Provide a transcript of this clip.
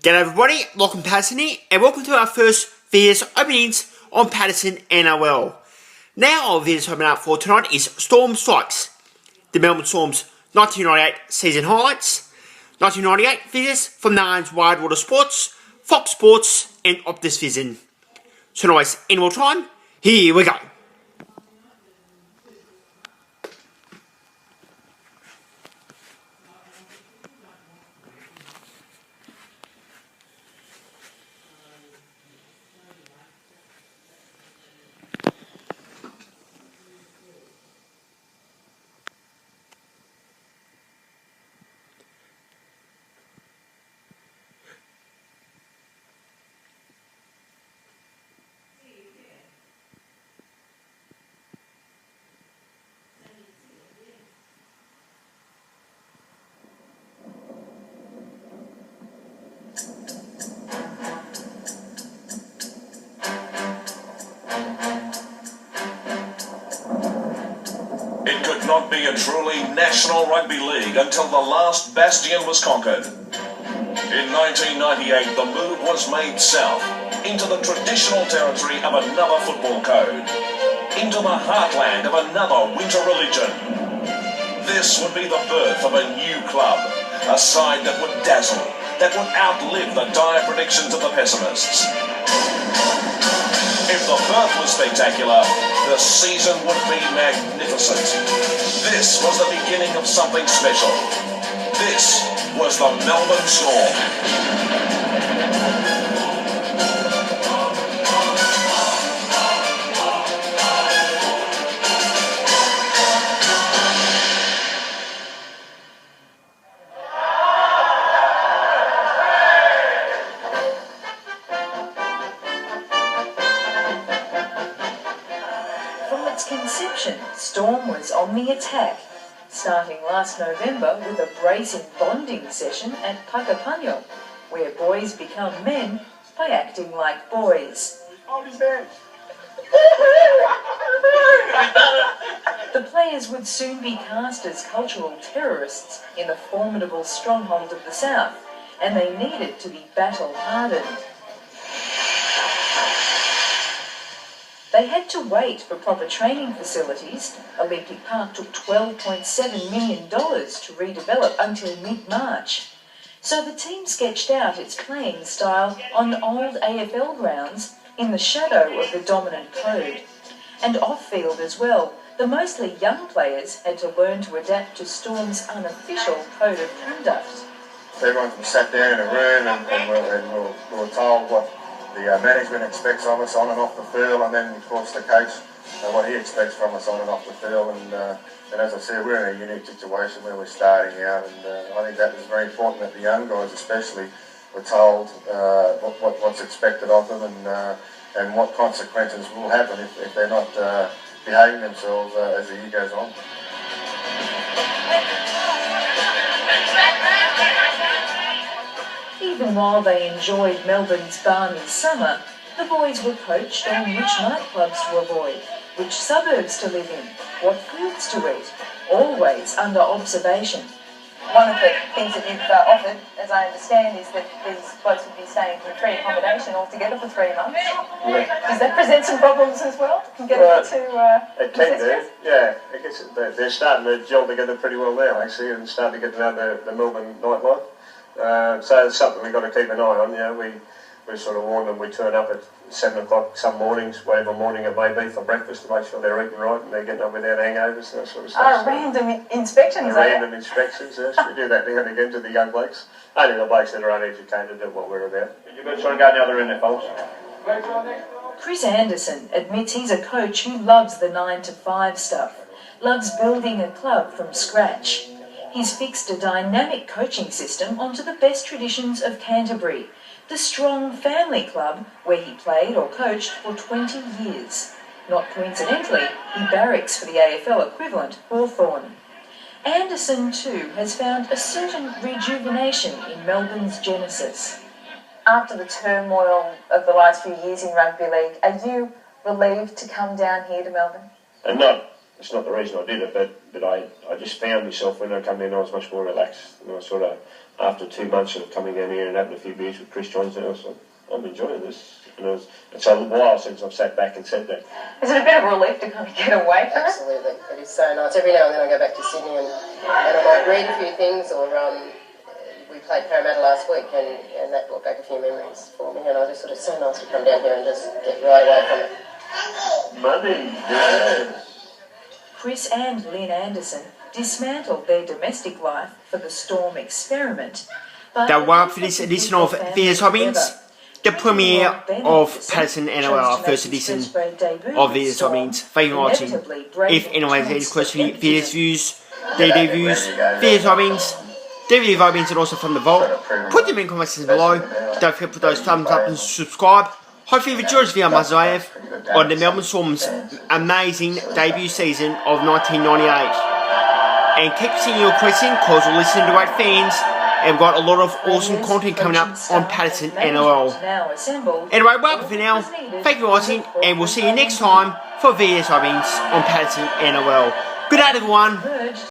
G'day everybody, welcome to Patterson here, and welcome to our first VHS openings on Patterson NRL. Now our VHS opening up for tonight is Storm Strikes, the Melbourne Storm's 1998 season highlights, 1998 VHS from Nines Widewater Sports, Fox Sports and Optus Vision. So anyways, any more time, here we go. It could not be a truly national rugby league until the last bastion was conquered. In 1998, the move was made south, into the traditional territory of another football code, into the heartland of another winter religion. This would be the birth of a new club, a side that would dazzle, that would outlive the dire predictions of the pessimists. If the birth was spectacular, the season would be magnificent. This was the beginning of something special. This was the Melbourne Storm. Conception, Storm was on the attack, starting last November with a bracing bonding session at Puckapunyal, where boys become men by acting like boys. The players would soon be cast as cultural terrorists in the formidable stronghold of the South, and they needed to be battle-hardened. They had to wait for proper training facilities. Olympic Park took $12.7 million to redevelop until mid-March. So the team sketched out its playing style on old AFL grounds in the shadow of the dominant code. And off-field as well, the mostly young players had to learn to adapt to Storm's unofficial code of conduct. Everyone sat down in a room and we were told what the management expects of us on and off the field, and then of course the coach what he expects from us on and off the field. And as I said, we're in a unique situation where we're starting out, and I think that was very important that the young guys especially were told what's expected of them and what consequences will happen if they're not behaving themselves as the year goes on. Even while they enjoyed Melbourne's balmy summer, the boys were coached on which nightclubs to avoid, which suburbs to live in, what foods to eat, always under observation. One of the things that you've offered, as I understand, is that these blokes would be staying in free accommodation altogether for 3 months. Yeah. Does that present some problems as well? Can get it can do, yeah. I guess they're starting to gel together pretty well now, actually, and starting to get to know the Melbourne nightlife. So it's something we've got to keep an eye on. You know, we sort of warn them we turn up at 7 o'clock some mornings, whatever morning it may be, for breakfast to make sure they're eating right and they're getting up without hangovers and that sort of stuff. Random inspections, Random inspections, yes. We do that now and again to the young blokes. Only the blokes that are uneducated at what we're about. You've got to try and go the other end there, folks. Chris Anderson admits he's a coach who loves the 9-to-5 stuff, loves building a club from scratch. He's fixed a dynamic coaching system onto the best traditions of Canterbury, the strong family club where he played or coached for 20 years. Not coincidentally, he barracks for the AFL equivalent, Hawthorn. Anderson, too, has found a certain rejuvenation in Melbourne's genesis. After the turmoil of the last few years in rugby league, are you relieved to come down here to Melbourne? It's not the reason I did it, but I just found myself when I come in, I was much more relaxed, and I sort of after 2 months of coming down here and having a few beers with Chris Johns, I was like, I'm enjoying this. And it's a while since I've sat back and said that. Is it a bit of a relief to kind of get away from it? Absolutely, it is so nice. Every now and then I go back to Sydney and I might read a few things, or we played Parramatta last week and that brought back a few memories for me, and I just sort of, so nice to come down here and just get right away from it. Money, yes. Chris and Lynn Anderson dismantled their domestic life for the Storm experiment. But That will for this edition of VS Hobbins, the premiere of Patterson NRL, our first edition of VS Hobbins. Thank you for watching. If anyone has any questions, VS views, DD views, VS Hobbins, DVD Hobbins, and also from the vault, put them in comments below. Don't forget to put those thumbs up and subscribe. Hopefully you've enjoyed this video as I have on the Melbourne Storm's amazing debut season of 1998. And keep sending your question because we're listening to great fans and we've got a lot of awesome content coming up on Patterson NRL. Anyway, well for now, thank you for watching and we'll see you next time for VS Hobbins on Patterson NRL. Good night everyone.